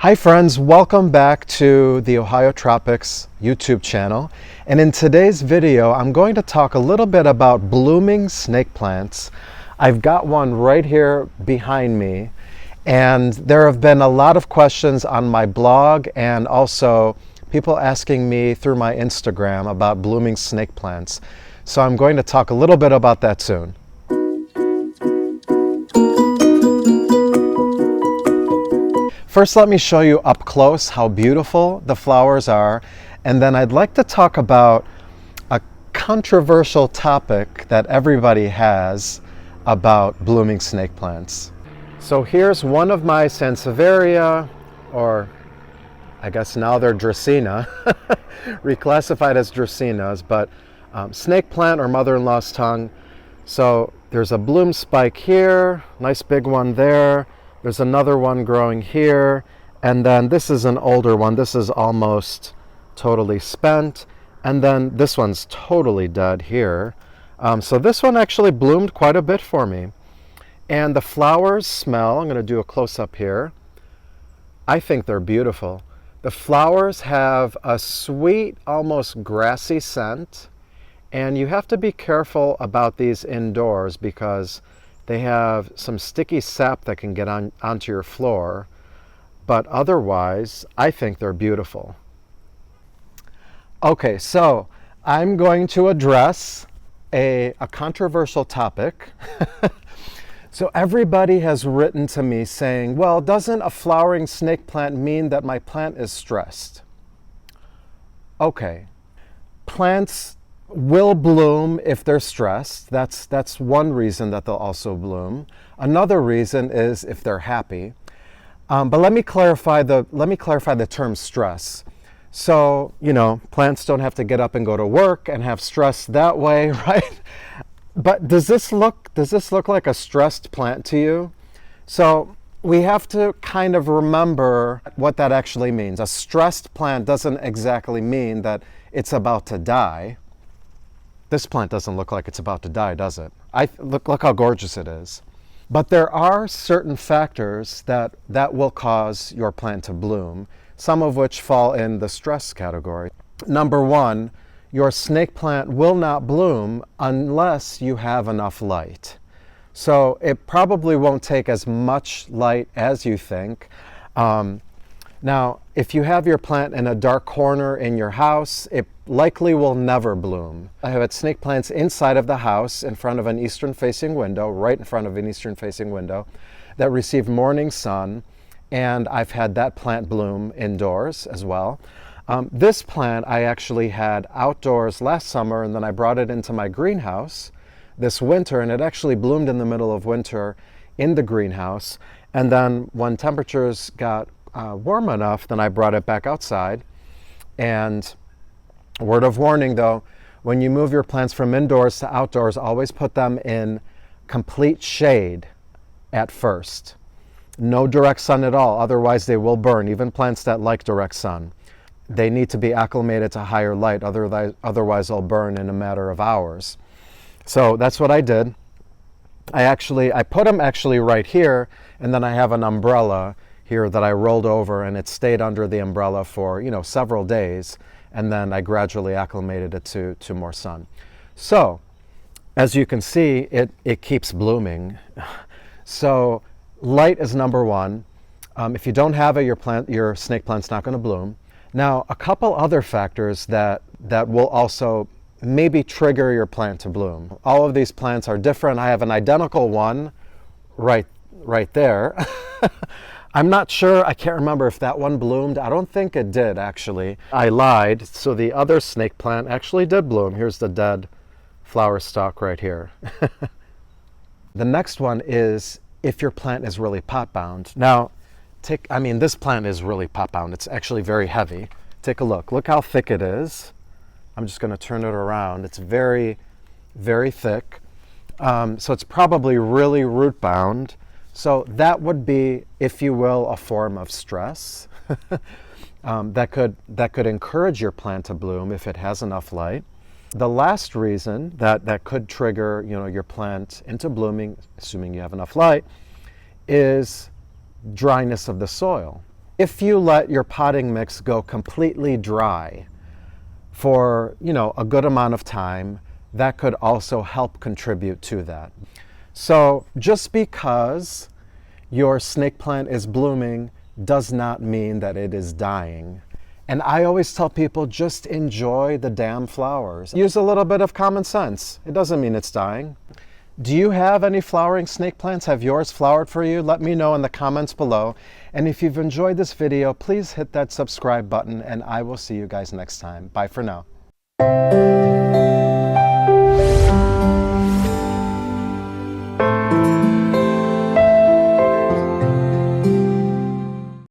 Hi friends, welcome back to the Ohio Tropics YouTube channel. And in today's video, I'm going to talk a little bit about blooming snake plants. I've got one right here behind me, and there have been a lot of questions on my blog and also people asking me through my Instagram about blooming snake plants. So I'm going to talk a little bit about that soon. First, let me show you up close how beautiful the flowers are, and then I'd like to talk about a controversial topic that everybody has about blooming snake plants. So here's one of my Sansevieria, or I guess now they're Dracaena, reclassified as Dracaenas, but snake plant or mother-in-law's tongue. So there's a bloom spike here, nice big one there. There's another one growing here, and then this is an older one. This is almost totally spent, and then this one's totally dead here. So this one actually bloomed quite a bit for me. And the flowers smell, I'm going to do a close-up here. I think they're beautiful. The flowers have a sweet, almost grassy scent, and you have to be careful about these indoors because they have some sticky sap that can get onto your floor, but otherwise, I think they're beautiful. Okay, so I'm going to address a controversial topic. So everybody has written to me saying, well, doesn't a flowering snake plant mean that my plant is stressed? Okay, plants will bloom if they're stressed. That's one reason that they'll also bloom. Another reason is if they're happy. But let me clarify the term stress. So, you know, plants don't have to get up and go to work and have stress that way, right? But does this look like a stressed plant to you? So we have to kind of remember what that actually means. A stressed plant doesn't exactly mean that it's about to die. This plant doesn't look like it's about to die, does it? Look how gorgeous it is. But there are certain factors that will cause your plant to bloom, some of which fall in the stress category. Number one, your snake plant will not bloom unless you have enough light. So it probably won't take as much light as you think. Now, if you have your plant in a dark corner in your house, it likely will never bloom. I have had snake plants inside of the house in front of an eastern-facing window, right in front of an eastern-facing window, that receive morning sun, and I've had that plant bloom indoors as well. This plant I actually had outdoors last summer, and then I brought it into my greenhouse this winter, and it actually bloomed in the middle of winter in the greenhouse. And then when temperatures got warm enough, then I brought it back outside. And word of warning though, when you move your plants from indoors to outdoors, always put them in complete shade at first. No direct sun at all, otherwise they will burn, even plants that like direct sun. They need to be acclimated to higher light, otherwise they'll burn in a matter of hours. So that's what I did. I put them actually right here, and then I have an umbrella here that I rolled over, and it stayed under the umbrella for, several days, and then I gradually acclimated it to more sun. So as you can see, it keeps blooming. So light is number one. If you don't have it, your snake plant's not going to bloom. Now, a couple other factors that will also maybe trigger your plant to bloom. All of these plants are different. I have an identical one right there. I'm not sure, I can't remember if that one bloomed. I don't think it did, actually. I lied, so the other snake plant actually did bloom. Here's the dead flower stalk right here. The next one is if your plant is really pot-bound. Now, this plant is really pot-bound. It's actually very heavy. Take a look. Look how thick it is. I'm just going to turn it around. It's very, very thick. So it's probably really root-bound. So that would be, if you will, a form of stress that could encourage your plant to bloom if it has enough light. The last reason that could trigger your plant into blooming, assuming you have enough light, is dryness of the soil. if you let your potting mix go completely dry for, a good amount of time, that could also help contribute to that. So just because your snake plant is blooming does not mean that it is dying. And I always tell people, just enjoy the damn flowers. Use a little bit of common sense. It doesn't mean it's dying. Do you have any flowering snake plants? Have yours flowered for you? Let me know in the comments below. And if you've enjoyed this video, please hit that subscribe button, and I will see you guys next time. Bye for now.